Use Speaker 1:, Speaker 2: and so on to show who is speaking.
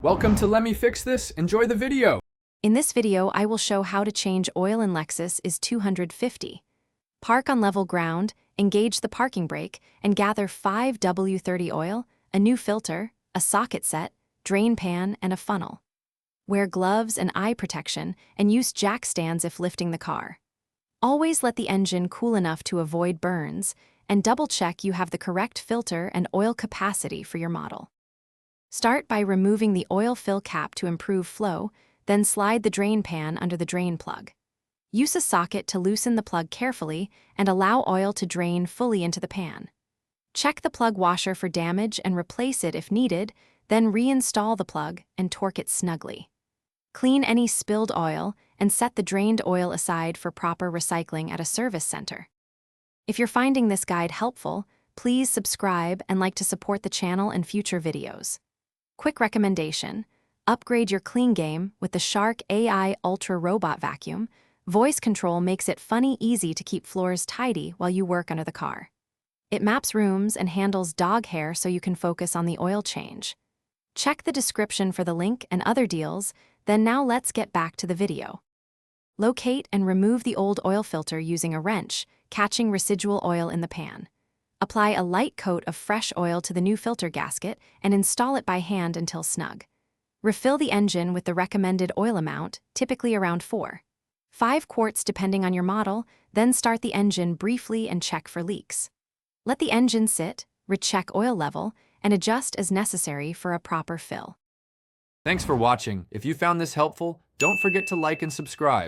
Speaker 1: Welcome to Let Me Fix This. Enjoy the video.
Speaker 2: In this video, I will show how to change oil in Lexus IS 250. Park on level ground, engage the parking brake, and gather 5 W30 oil, a new filter, a socket set, drain pan, and a funnel. Wear gloves and eye protection, and use jack stands if lifting the car. Always let the engine cool enough to avoid burns, and double-check you have the correct filter and oil capacity for your model. Start by removing the oil fill cap to improve flow, then slide the drain pan under the drain plug. Use a socket to loosen the plug carefully and allow oil to drain fully into the pan. Check the plug washer for damage and replace it if needed, then reinstall the plug and torque it snugly. Clean any spilled oil and set the drained oil aside for proper recycling at a service center. If you're finding this guide helpful, please subscribe and like to support the channel and future videos. Quick recommendation: upgrade your clean game with the Shark AI Ultra Robot Vacuum. Voice control makes it funny easy to keep floors tidy while you work under the car. It maps rooms and handles dog hair so you can focus on the oil change. Check the description for the link and other deals, then now let's get back to the video. Locate and remove the old oil filter using a wrench, catching residual oil in the pan. Apply a light coat of fresh oil to the new filter gasket and install it by hand until snug. Refill the engine with the recommended oil amount, typically around 4-5 quarts depending on your model, then start the engine briefly and check for leaks. Let the engine sit, recheck oil level, and adjust as necessary for a proper fill.
Speaker 1: Thanks for watching. If you found this helpful, don't forget to like and subscribe.